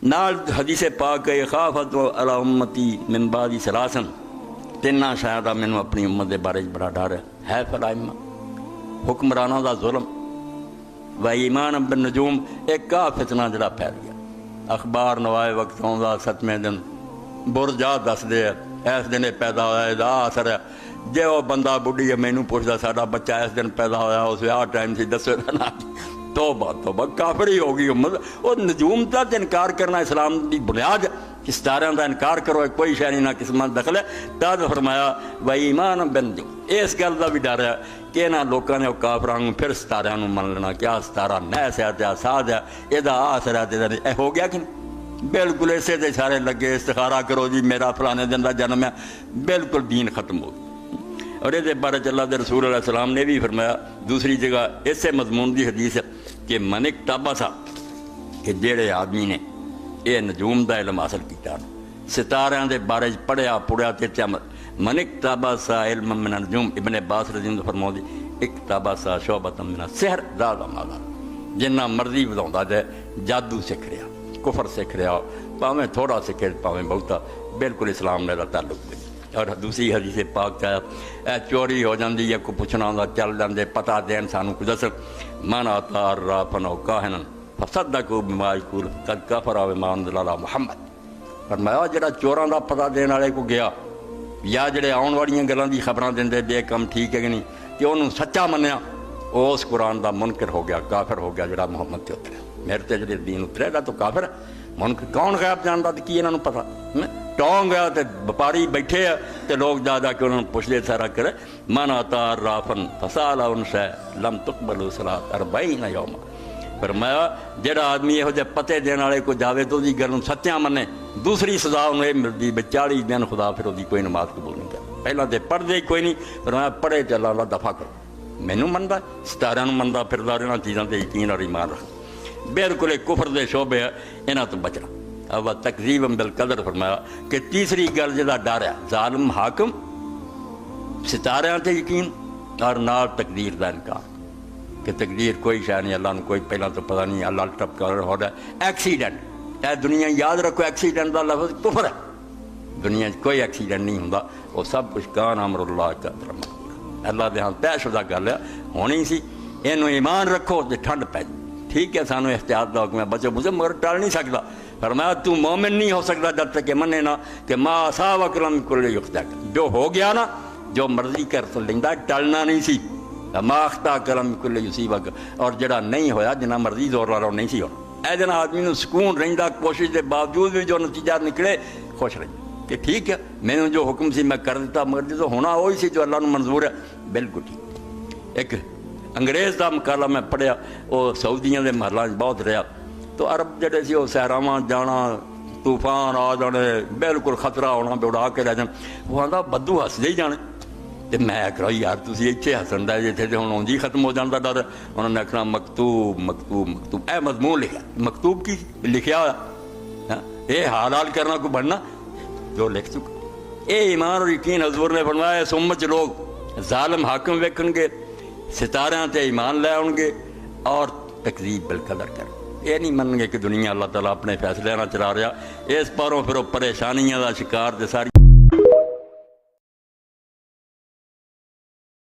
نال حدیث پاک ہے خافت علی امتی من بعد ثلاثن، تینا شاید مینوں اپنی امت دے بارے بڑا ڈر ہے فلائمہ حکمرانوں دا ظلم و ایمان بالنجوم، ایک فتنہ جڑا پھیل گیا۔ اخبار نوائے وقت آؤں 7ویں دن برجا دس دے اس دن پیدا ہوا ہے اثر ہے، جے وہ بندہ بڑھی ہے مینوں پوچھتا ساڈا بچہ اس دن پیدا ہوا اس آ ٹائم سی دسو نا، توبہ توبہ کافر ہی ہوگی امت۔ وہ نجوم کا انکار کرنا اسلام کی بنیاد، ستاروں کا انکار کرو کوئی شے نہیں نہ قسمت دخل ہے۔ تد فرمایا و ایمان بالنجوم، اس گل کا بھی ڈر ہے کہ انہاں لوگوں نے کافراں پھر ستاروں من لینا کہ ستارہ نیس ہے ساز ہے یہ آسر ہے، ہو گیا کہ نہیں؟ بالکل اسے دے سارے لگے استخارہ کرو جی میرا فلانے دن کا جنم ہے، بالکل دین ختم ہو گیا۔ اور یہ بارے اللہ دے رسول علیہ السلام نے بھی فرمایا دوسری جگہ اسے مضمون دی حدیث ہے کہ منک تابا سا کہ جیڑے آدمی نے یہ نجوم دا علم حاصل کیتا ستاریاں دے بارے پڑھیا پڑھیا تے منک تابا سا علم من النجوم، ابن عباس رضی اللہ فرماؤ دی ایک تابا سا شعبۃ من السحر زاد مالا، جنہ مرضی بتاؤں جائے جادو سکھ رہا کفر سکھ رہا پاویں تھوڑا سکھے پاویں بہتا، بالکل اسلام نے تعلق دے۔ اور دوسری حدیث پاک ہے چوری ہو جاندی ہے کو پوچھنا ہوندا چل جاندے پتہ دین سانوں کو دس من اتا رافن او کاہنن فصدقوا بما یقول قد کفر بما انزل علی محمد۔ فرمایا جڑا چوراں دا پتہ دین والے کو گیا یا جڑے آن والیاں گلاں دی خبراں دیندے بے کم ٹھیک ہے کہ نہیں کہ انہوں سچا منیا اس قرآن دا منکر ہو گیا کافر ہو گیا جڑا محمد تے اتریا۔ میرے تے جڑے دین اترے گا تو کافر منکر کون غیب جاندا تے کی انہاں نوں پتہ ٹونگ گیا تے وپاری بیٹھے تے لوگ جا جا کے انہوں نے پوچھتے سارا کرے من اتا رافن فسال ان شے لم تقبل صلاۃ 40 یوم۔ فرمایا جڑا آدمی یہو جے پتے دین والے کو جاوے تو دی گل سچیاں منے دوسری سزا انہوں یہ ملتی 40 دن خدا پھر وہ کوئی نماز قبول نہیں کرتا، پہلے تو پڑھتے ہی کوئی نہیں، فرمایا پڑھے تے اللہ دفاع کرو مینوں مندا ستاروں مندا پھردا رہنا چیزاں تے یقین اور ایمان رکھ، بالکل ایک کفر دے شعبے ہے انہاں تو بچنا۔ اب تکذیب بالقدر فرمایا کہ تیسری گل جدا ڈر ہے ظالم حاکم ستاریاں تے یقین اور نال تقدیر دا انکار کہ تقدیر کوئی شے نہیں، اللہ نے کوئی پہلا تو پتہ نہیں، اللہ ٹپ کر ہو رہا ہے۔ ایکسیڈنٹ اے دنیا یاد رکھو ایکسیڈنٹ دا لفظ کفر ہے، دنیا کوئی ایکسیڈنٹ نہیں ہوندا، وہ سب کچھ کان امر اللہ قدر مقدور، اللہ دے ہاں طے شدہ گل ہے ہونی سی۔ اینو ایمان رکھو تے ٹھنڈ پے ٹھیک ہے سانو احتیاط دا حکم ہے بچو مجھے مگر ٹال نہیں سکتا۔ فرمایا تو مومن نہیں ہو سکتا جب تک کہ منے نا کہ ما اصابک لم یکن لیخطئک، جو ہو گیا نا جو مرضی کر تو لیندا ٹلنا نہیں سی، ما اخطاک لم یکن لیصیبک، اور جڑا نہیں ہویا جنہ مرضی زور لا رہا نہیں سی ہونا۔ اے جنا آدمی نو سکون رہندا کوشش دے باوجود بھی جو نتیجہ نکلے خوش رہندا کہ ٹھیک ہے مینوں جو حکم سی میں کر دیتا مگر جو ہونا وہی سی جو اللہ نو منظور ہے، بالکل ٹھیک۔ ایک انگریز دا مقالہ میں پڑھیا وہ سعودیاں دے محلاں بہت رہا تو عرب جڑے سی وہ صحراواں جانا طوفان آ جانے بالکل خطرہ ہونا اڑا کے لے جان، وہ آندا بدو ہسدے ہی جانے تے میں آکھیا یار تسی ایتھے ہسن دے جتھے تے ہن اونجی ختم ہو جاندا ڈر۔ انہوں نے آکھنا مکتوب مکتوب مکتوب، اے مضمون لکھا مکتوب کی لکھیا ہوا اے حال حال کرنا کو بننا جو لکھ چکا۔ اے ایمان اور یقین حضور نے فرمایا اس امت لوگ ظالم حاکم ویکھن گے ستاریاں تے ایمان لے آؤ گے اور تکذیب بالقدر کر یہ نہیں منن گے کہ دنیا اللہ تعالیٰ اپنے فیصلے نہ چلا رہا، اس پاروں پھر وہ پریشانیاں دا شکار تے ساری